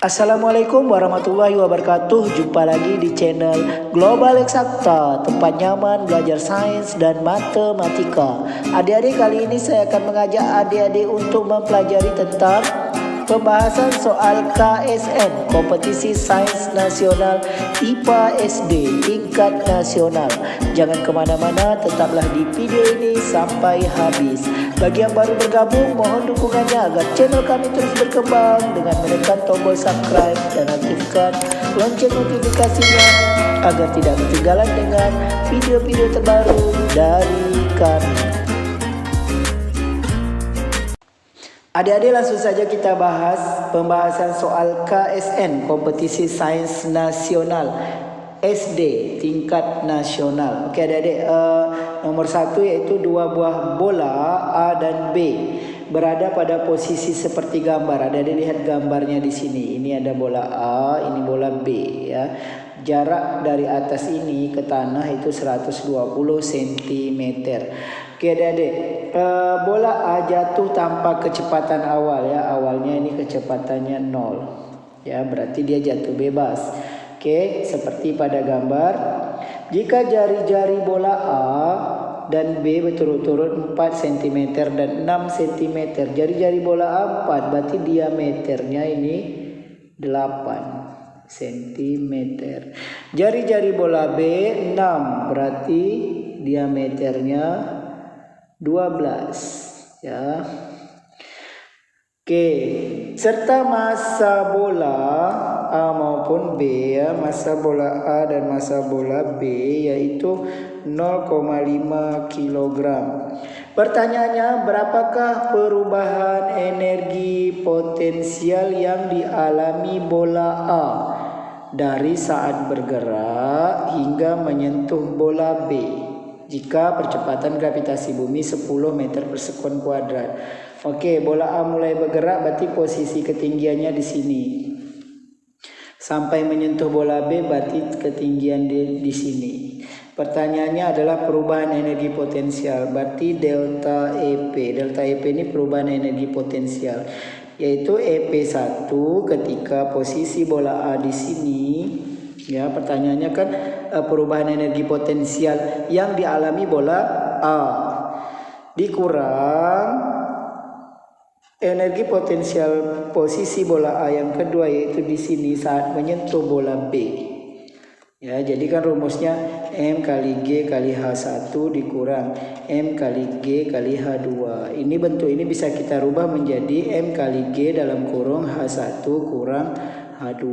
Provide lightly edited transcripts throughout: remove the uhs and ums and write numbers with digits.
Assalamualaikum warahmatullahi wabarakatuh. Jumpa lagi di channel Global Eksakta, tempat nyaman belajar sains dan matematika. Adik-adik, kali ini saya akan mengajak adik-adik untuk mempelajari tentang pembahasan soal KSN, Kompetisi Sains Nasional IPA SD tingkat nasional. Jangan kemana-mana, tetaplah di video ini sampai habis. Bagi yang baru bergabung, mohon dukungannya agar channel kami terus berkembang dengan menekan tombol subscribe dan aktifkan lonceng notifikasinya agar tidak ketinggalan dengan video-video terbaru dari kami. Adik-adik, langsung saja kita bahas pembahasan soal KSN, Kompetisi Sains Nasional SD tingkat nasional. Oke adik-adik, nomor 1 yaitu dua buah bola A dan B berada pada posisi seperti gambar. Adik-adik lihat gambarnya di sini. Ini ada bola A, ini bola B ya. Jarak dari atas ini ke tanah itu 120 cm. Oke adik-adik, bola A jatuh tanpa kecepatan awal ya. Awalnya ini kecepatannya 0 ya, berarti dia jatuh bebas. Oke, seperti pada gambar. Jika jari-jari bola A dan B berturut-turut 4 cm dan 6 cm, jari-jari bola A 4, berarti diameternya ini 8 cm. Jari-jari bola B 6, berarti diameternya 12 ya. Oke, serta massa bola A maupun B ya, massa bola A dan massa bola B yaitu 0,5 kg. Pertanyaannya, berapakah perubahan energi potensial yang dialami bola A dari saat bergerak hingga menyentuh bola B jika percepatan gravitasi bumi 10 meter per sekon kuadrat? Oke, bola A mulai bergerak, berarti posisi ketinggiannya di sini. Sampai menyentuh bola B, berarti ketinggian di sini. Pertanyaannya adalah perubahan energi potensial, berarti delta EP. Delta EP ini perubahan energi potensial, yaitu EP1 ketika posisi bola A di sini. Ya, pertanyaannya kan perubahan energi potensial yang dialami bola A dikurang energi potensial posisi bola A yang kedua, yaitu di sini saat menyentuh bola B. Ya, jadi kan rumusnya M kali G kali H1 dikurang M kali G kali H2. Ini bentuk ini bisa kita rubah menjadi M kali G dalam kurung H1 kurang H2.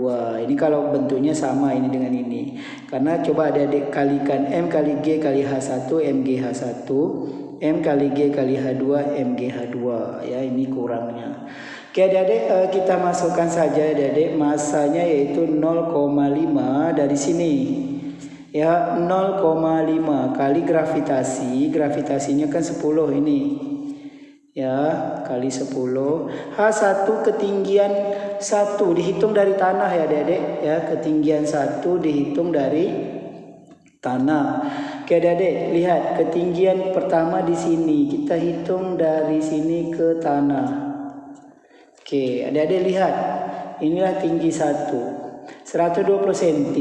Ini kalau bentuknya sama ini dengan ini. Karena coba adik-adik kalikan M kali G kali H1 MGH1, M kali G kali H2 MGH2 ya, ini kurangnya. Oke adik-adik, kita masukkan saja adik-adik massanya yaitu 0,5 dari sini ya, 0,5 kali gravitasinya kan 10 ini ya, kali 10. H1 ketinggian 1 dihitung dari tanah ya adik-adik ya, ketinggian 1 dihitung dari tanah. Oke adik-adik, lihat ketinggian pertama di sini, kita hitung dari sini ke tanah. Oke adik-adik lihat, inilah tinggi 120 cm.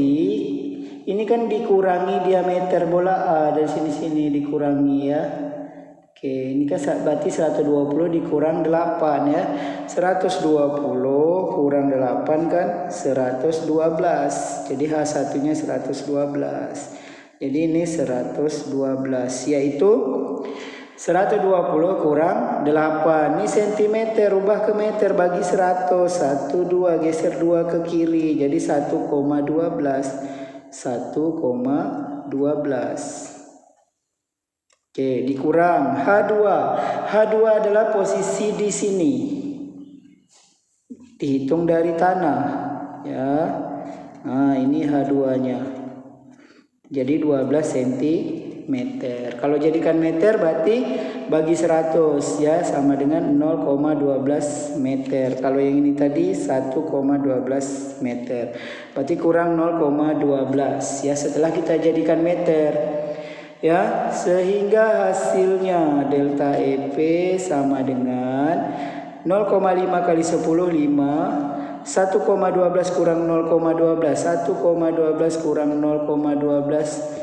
Ini kan dikurangi diameter bola A dari sini dikurangi ya. Oke, ini kan berarti 120 dikurang 8 ya. 120 kurang 8 kan 112. Jadi H1-nya 112. Jadi ini 112, yaitu 120 kurang 8. Ini cm, rubah ke meter, bagi 100. 1, 2, geser 2 ke kiri. Jadi 1,12. 1,12. Oke, dikurang H2. H2 adalah posisi di sini. Dihitung dari tanah ya. Nah, ini H2-nya. Jadi 12 cm. Kalau jadikan meter berarti bagi 100 ya, sama dengan 0,12 meter. Kalau yang ini tadi 1,12 meter. Berarti kurang 0,12 ya, setelah kita jadikan meter ya, sehingga hasilnya delta EP sama dengan 0,5 kali 10 5 1,12 kurang 0,12. 1,12 kurang 0,12.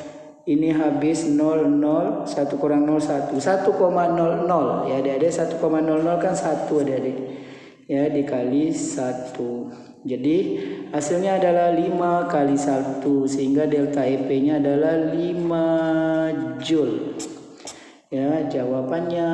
Ini habis 00, 1 kurang 01, 1,00 ya adik-adik. 1,00 kan 1 adik-adik ya, dikali 1. Jadi hasilnya adalah 5 kali 1, sehingga delta EP nya adalah 5 Joule ya. Jawabannya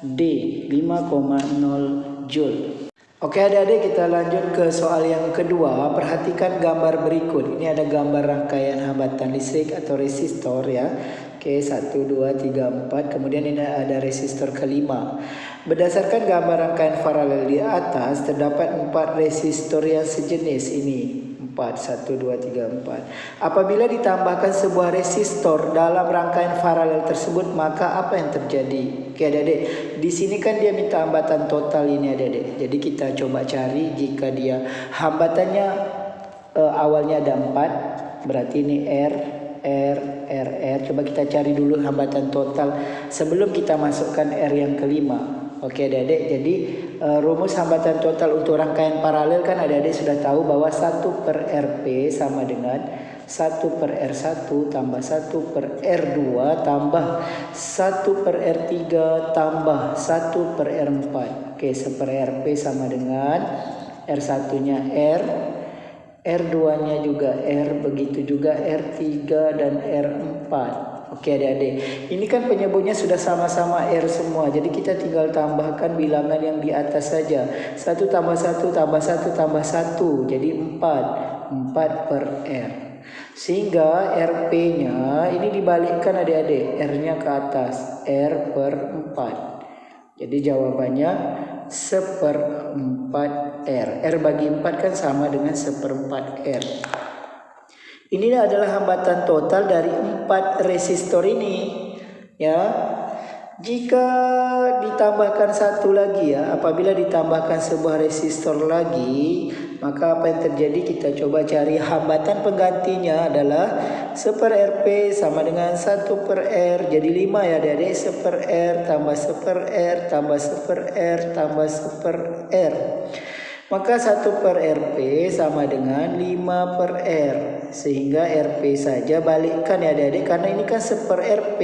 D, 5,0 Joule. Oke adik-adik, kita lanjut ke soal yang kedua. Perhatikan gambar berikut. Ini ada gambar rangkaian hambatan listrik atau resistor ya. Oke, 1, 2, 3, 4. Kemudian ini ada resistor kelima. Berdasarkan gambar rangkaian paralel di atas, terdapat 4 resistor yang sejenis ini. 4, 1, 2, 3, 4. Apabila ditambahkan sebuah resistor dalam rangkaian paralel tersebut, maka apa yang terjadi? Oke adik-adik, di sini kan dia minta hambatan total ini adik-adik. Jadi kita coba cari jika dia hambatannya awalnya ada 4, berarti ini R. Coba kita cari dulu hambatan total sebelum kita masukkan R yang kelima. Oke adik-adik, jadi rumus hambatan total untuk rangkaian paralel kan adik-adik sudah tahu bahwa 1 per RP sama dengan 1 per R1 tambah 1 per R2 tambah 1 per R3 tambah 1 per R4. Oke, 1 per RP sama dengan R1 nya R, R2 nya juga R, begitu juga R3 dan R4. Oke adik-adik, ini kan penyebutnya sudah sama-sama R semua. Jadi kita tinggal tambahkan bilangan yang di atas saja. 1 tambah 1 tambah 1 tambah 1. Jadi 4 per R. Sehingga RP-nya ini dibalikkan adik-adik. R-nya ke atas. R per 4. Jadi jawabannya 1/4 R. R bagi 4 kan sama dengan 1/4 R. Ini adalah hambatan total dari 4 resistor ini ya. Jika ditambahkan satu lagi ya, apabila ditambahkan sebuah resistor lagi, maka apa yang terjadi? Kita coba cari hambatan penggantinya adalah 1 per RP sama dengan 1 per R. Jadi 5 ya adik-adik. 1 per R tambah 1 per R tambah 1 per R tambah 1 per R. Maka 1 per RP sama dengan 5 per R. Sehingga RP saja balikkan ya adik-adik, karena ini kan 1 per RP.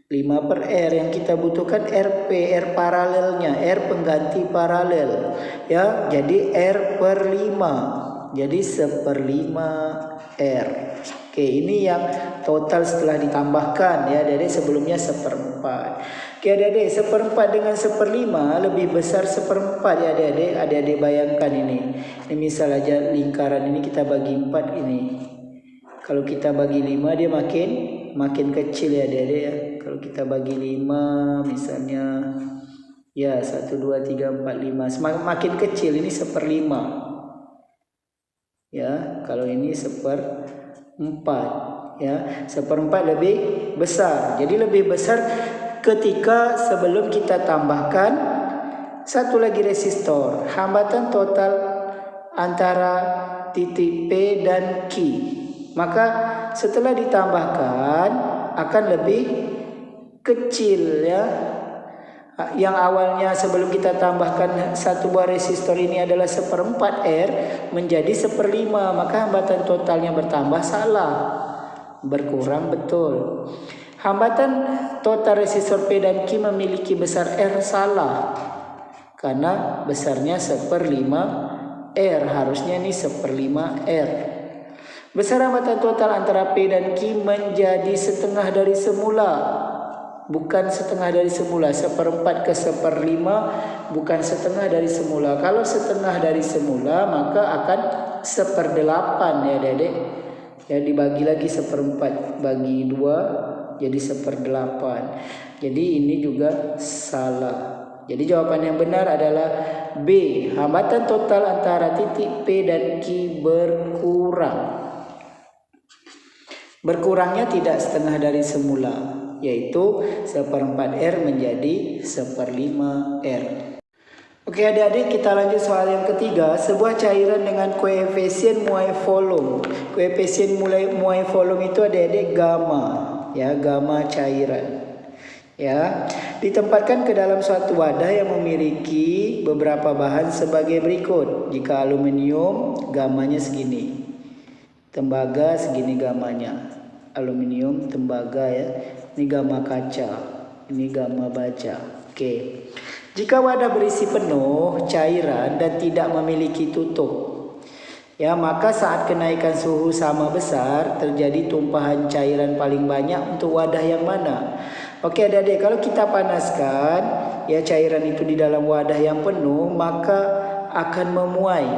5 per R, yang kita butuhkan RP, R paralelnya, R pengganti paralel ya. Jadi R per 5. Jadi 1/5 R. Oke, ini yang total setelah ditambahkan ya adik-adik. Sebelumnya 1/4. Oke adik-adik, 1/4 dengan 1/5 lebih besar 1/4 ya adik-adik. Adik-adik bayangkan ini. Ini misal aja lingkaran ini kita bagi 4 ini. Kalau kita bagi 5 dia makin kecil ya adik-adik ya. Kalau kita bagi 5 misalnya ya 1, 2, 3, 4, 5. Semakin kecil, ini 1/5. Ya, kalau ini 1/4 ya. 1/4 lebih besar. Jadi lebih besar ketika sebelum kita tambahkan satu lagi resistor. Hambatan total antara titik P dan Q. Maka setelah ditambahkan akan lebih kecil ya. Yang awalnya sebelum kita tambahkan satu buah resistor ini adalah 1/4 R menjadi 1/5. Maka hambatan totalnya bertambah, salah, berkurang, betul. Hambatan total resistor P dan Q memiliki besar R, salah, karena besarnya 1/5 R. Harusnya ini 1/5 R. Besar hambatan total antara P dan Q menjadi setengah dari semula. Bukan setengah dari semula. 1/4 ke 1/5 bukan setengah dari semula. Kalau setengah dari semula maka akan 1/8 ya adik-adik. Ya, dibagi lagi 1/4 bagi 2 jadi 1/8. Jadi ini juga salah. Jadi jawaban yang benar adalah B. Hambatan total antara titik P dan Q berkurang. Berkurangnya tidak setengah dari semula, yaitu 1/4 R menjadi 1/5 R. Oke adik-adik, kita lanjut soal yang ketiga. Sebuah cairan dengan koefisien muai volume. Koefisien muai volume itu adik-adik gamma, ya, gamma cairan. Ya, ditempatkan ke dalam suatu wadah yang memiliki beberapa bahan sebagai berikut. Jika aluminium, gamanya segini. Tembaga segini gamanya. Aluminium, tembaga ya. Ini gamma kaca. Ini gamma baja. Oke. Jika wadah berisi penuh cairan dan tidak memiliki tutup, ya, maka saat kenaikan suhu sama besar terjadi tumpahan cairan paling banyak untuk wadah yang mana? Oke adik-adik, kalau kita panaskan ya cairan itu di dalam wadah yang penuh, maka akan memuai.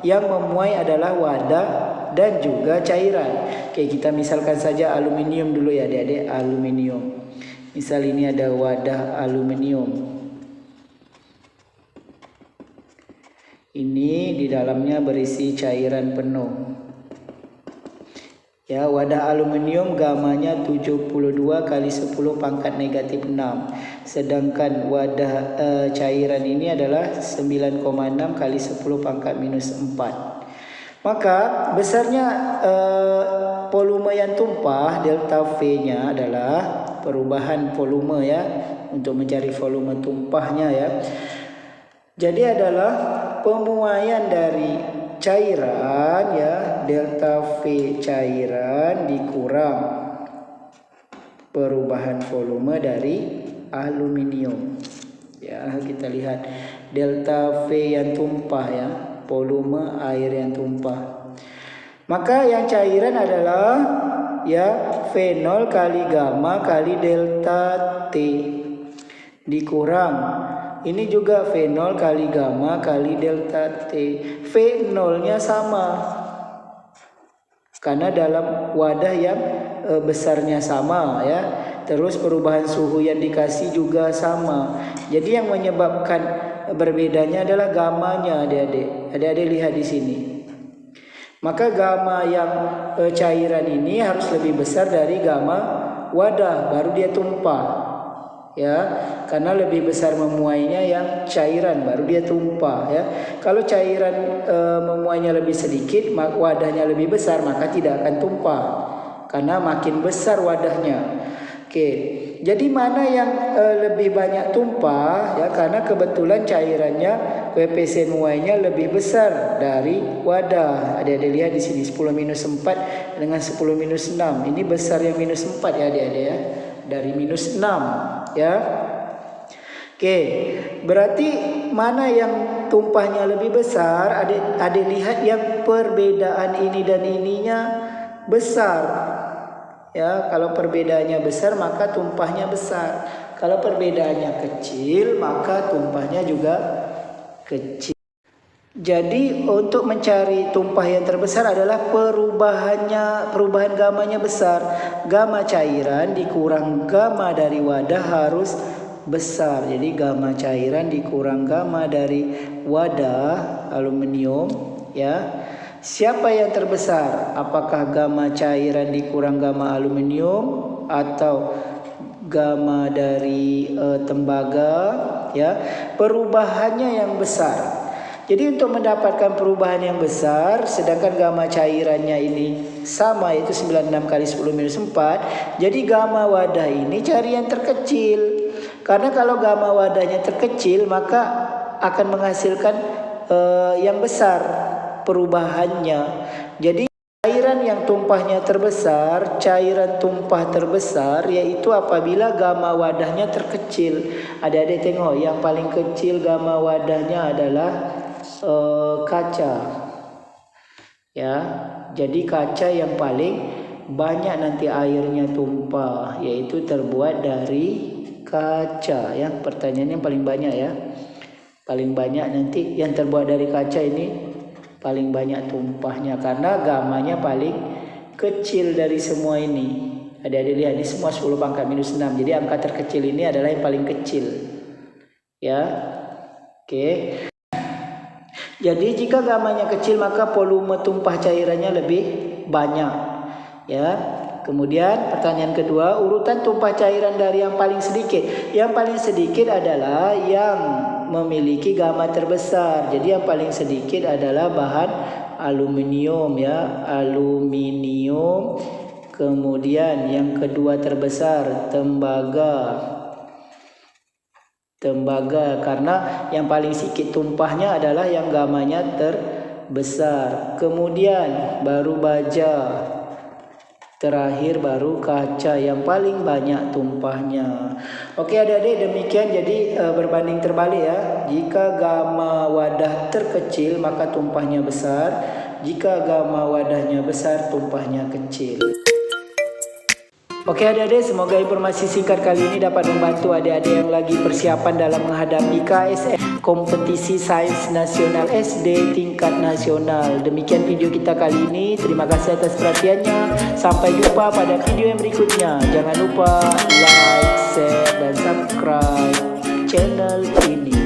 Yang memuai adalah wadah dan juga cairan. Oke, kita misalkan saja aluminium dulu ya adik-adik, aluminium. Misal ini ada wadah aluminium. Ini di dalamnya berisi cairan penuh. Ya, wadah aluminium gamanya 72 kali 10 pangkat negatif 6. Sedangkan wadah cairan ini adalah 9,6 kali 10 pangkat minus 4. Maka besarnya volume yang tumpah delta V-nya adalah perubahan volume ya, untuk mencari volume tumpahnya ya. Jadi adalah pemuaian dari cairan ya, delta V cairan dikurang perubahan volume dari aluminium. Ya, kita lihat delta V yang tumpah ya, volume air yang tumpah. Maka yang cairan adalah ya V0 kali gamma kali delta T dikurang. Ini juga V0 kali gamma kali delta T. V0-nya sama. Karena dalam wadah yang besarnya sama ya. Terus perubahan suhu yang dikasih juga sama. Jadi yang menyebabkan berbedanya adalah gammanya adik-adik. Adik-adik lihat di sini. Maka gamma yang cairan ini harus lebih besar dari gamma wadah, baru dia tumpah. Ya, karena lebih besar memuainya yang cairan, baru dia tumpah ya. Kalau cairan memuainya lebih sedikit, wadahnya lebih besar, maka tidak akan tumpah karena makin besar wadahnya. Oke, jadi mana yang lebih banyak tumpah ya, karena kebetulan cairannya koefisien muainya lebih besar dari wadah. Adik-adik lihat di sini 10 minus 4 dengan 10 minus 6. Ini besar yang minus 4 ya adik-adik ya. Dari minus 6 ya. Oke, berarti mana yang tumpahnya lebih besar? Adik lihat yang perbedaan ini dan ininya besar. Ya, kalau perbedaannya besar maka tumpahnya besar. Kalau perbedaannya kecil maka tumpahnya juga kecil. Jadi untuk mencari tumpah yang terbesar adalah perubahan gamanya besar. Gamma cairan dikurang gamma dari wadah harus besar. Jadi gamma cairan dikurang gamma dari wadah aluminium ya. Siapa yang terbesar? Apakah gamma cairan dikurang gamma aluminium atau gamma dari tembaga ya? Perubahannya yang besar. Jadi untuk mendapatkan perubahan yang besar, sedangkan gamma cairannya ini sama, yaitu 96 kali 10 minus 4. Jadi gamma wadah ini cari yang terkecil. Karena kalau gamma wadahnya terkecil, maka akan menghasilkan yang besar perubahannya. Jadi cairan yang tumpahnya terbesar, cairan tumpah terbesar, yaitu apabila gamma wadahnya terkecil. Adik-adik tengok, yang paling kecil gamma wadahnya adalah kaca ya. Jadi kaca yang paling banyak nanti airnya tumpah, yaitu terbuat dari kaca ya. Pertanyaannya paling banyak ya, paling banyak nanti yang terbuat dari kaca ini paling banyak tumpahnya, karena gamanya paling kecil dari semua ini. Adik-adik lihat, ini semua 10 pangkat minus 6. Jadi angka terkecil ini adalah yang paling kecil ya. Oke. Jadi jika gamanya kecil maka volume tumpah cairannya lebih banyak ya. Kemudian pertanyaan kedua, urutan tumpah cairan dari yang paling sedikit. Yang paling sedikit adalah yang memiliki gamma terbesar. Jadi yang paling sedikit adalah bahan aluminium ya, aluminium. Kemudian yang kedua terbesar tembaga. tembaga, karena yang paling sedikit tumpahnya adalah yang gamanya terbesar. Kemudian baru baja, terakhir baru kaca yang paling banyak tumpahnya. Oke adik-adik, demikian jadi berbanding terbalik ya. Jika gamma wadah terkecil maka tumpahnya besar, jika gamma wadahnya besar tumpahnya kecil. Oke adik-adik, semoga informasi singkat kali ini dapat membantu adik-adik yang lagi persiapan dalam menghadapi KSN, kompetisi sains nasional SD tingkat nasional. Demikian video kita kali ini. Terima kasih atas perhatiannya. Sampai jumpa pada video yang berikutnya. Jangan lupa like, share, dan subscribe channel ini.